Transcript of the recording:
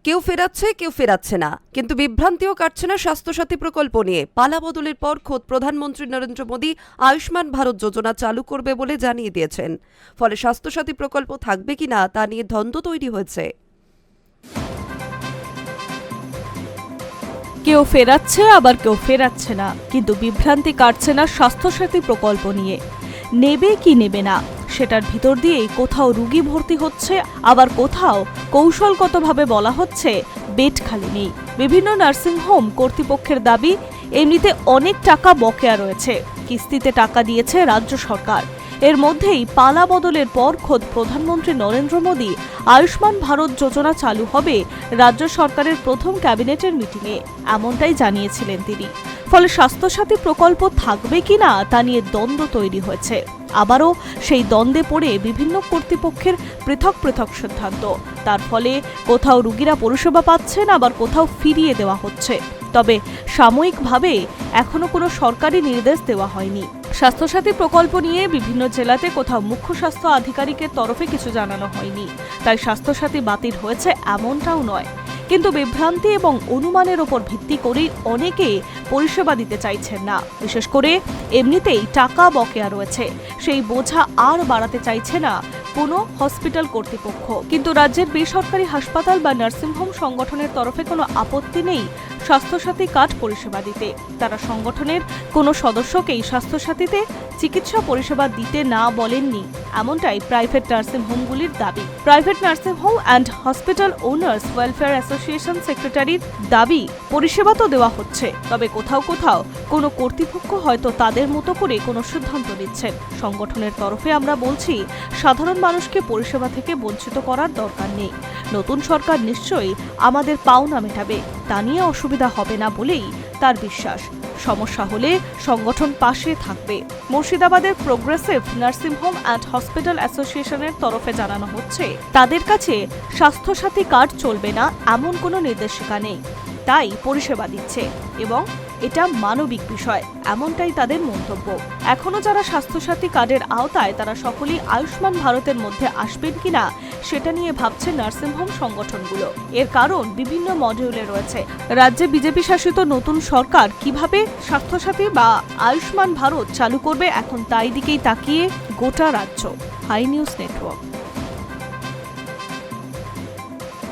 কেউ ফেরাচ্ছে কেউ ফেরাচ্ছে না, কিন্তু বিভ্রান্তিও কাটছে না স্বাস্থ্যসাথী প্রকল্প নিয়ে। পালা বদলের পর খোদ প্রধানমন্ত্রী নরেন্দ্র মোদী আয়ুষ্মান ভারত যোজনা চালু করবে বলে জানিয়ে দিয়েছেন। ফলে স্বাস্থ্যসাথী প্রকল্প থাকবে কিনা তা নিয়ে দ্বন্দ্ব তৈরি হয়েছে। কেউ ফেরাচ্ছে আবার কেউ ফেরাচ্ছে না, কিন্তু বিভ্রান্তি কাটছে না স্বাস্থ্যসাথী প্রকল্প নিয়ে। নেবে কি নেবে না সেটার ভিতর দিয়েই কোথাও রোগী ভর্তি হচ্ছে, আবার কোথাও কৌশলগতভাবে বলা হচ্ছে বেড খালি নেই। বিভিন্ন নার্সিংহোম কর্তৃপক্ষের দাবি এমনিতে অনেক টাকা বকেয়া রয়েছে, কিস্তিতে টাকা দিয়েছে রাজ্য সরকার। এর মধ্যেই পালা বদলের পর খোদ প্রধানমন্ত্রী নরেন্দ্র মোদী আয়ুষ্মান ভারত যোজনা চালু হবে রাজ্য সরকারের প্রথম ক্যাবিনেটের মিটিংয়ে, এমনটাই জানিয়েছিলেন তিনি। ফলে স্বাস্থ্যসাথী প্রকল্প থাকবে কিনা তা নিয়ে দ্বন্দ্ব তৈরি হয়েছে। আবারও সেই দ্বন্দ্বে পড়ে বিভিন্ন কর্তৃপক্ষের পৃথক পৃথক সিদ্ধান্ত। তার ফলে কোথাও রোগীরা পরিষেবা পাচ্ছেন, আবার কোথাও ফিরিয়ে দেওয়া হচ্ছে। তবে সাময়িকভাবে এখনো কোনো সরকারি নির্দেশ দেওয়া হয়নি। স্বাস্থ্যসাথী প্রকল্প নিয়ে বিভিন্ন জেলাতে কোথাও মুখ্য স্বাস্থ্য আধিকারিকের তরফে কিছু জানানো হয়নি, তাই স্বাস্থ্যসাথী বাতিল হয়েছে এমনটাও নয়। কিন্তু বিভ্রান্তি এবং অনুমানের ওপর ভিত্তি করেই অনেকে পরিষেবা দিতে চাইছেন না। বিশেষ করে এমনিতেই টাকা বকেয়া রয়েছে, সেই বোঝা আর বাড়াতে চাইছে না কোনো হসপিটাল কর্তৃপক্ষ। কিন্তু রাজ্যের বেসরকারি হাসপাতাল বা নার্সিংহোম সংগঠনের তরফে কোনো আপত্তি নেই স্বাস্থ্যসাথী কার্ড পরিষেবা দিতে। তারা সংগঠনের কোনো সদস্যকেই স্বাস্থ্যসাথীতে চিকিৎসা পরিষেবা দিতে না বলেননি, এমনটাই প্রাইভেট নার্সিংহোমগুলির দাবি। Private nursing home and hospital owners welfare association সেক্রেটারির দাবি, পরিষেবা তো দেওয়া হচ্ছে, তবে কোথাও কোথাও কোনো কর্তৃপক্ষ হয়তো তাদের মতো করে কোনো সিদ্ধান্ত নিচ্ছেন। সংগঠনের তরফে আমরা বলছি, সাধারণ মানুষকে পরিষেবা থেকে বঞ্চিত করার দরকার নেই। নতুন সরকার নিশ্চয়ই আমাদের পাওনা মেটাবে, তা নিয়ে অসুবিধা হবে না বলেই তার বিশ্বাস। সমস্যা হলে সংগঠন পাশে থাকবে। মুর্শিদাবাদের প্রোগ্রেসিভ নার্সিংহোম অ্যান্ড হসপিটাল অ্যাসোসিয়েশনের তরফে জানানো হচ্ছে, তাদের কাছে স্বাস্থ্যসাথী কার্ড চলবে না এমন কোনো নির্দেশিকা নেই, তাই পরিষেবা দিচ্ছে এবং এটা মানবিক বিষয়, এমনটাই তাদের মন্তব্য। এখনো যারা স্বাস্থ্যসাথী কার্ডের আওতায় তারা সকলেই আয়ুষ্মান ভারতের মধ্যে আসবেন কিনা সেটা নিয়ে ভাবছে নার্সিংহোম সংগঠনগুলো। এর কারণ বিভিন্ন মডিউলে রয়েছে। রাজ্যে বিজেপি শাসিত নতুন সরকার কিভাবে স্বাস্থ্যসাথী বা আয়ুষ্মান ভারত চালু করবে, এখন তাই দিকেই তাকিয়ে গোটা রাজ্য। Hi News network.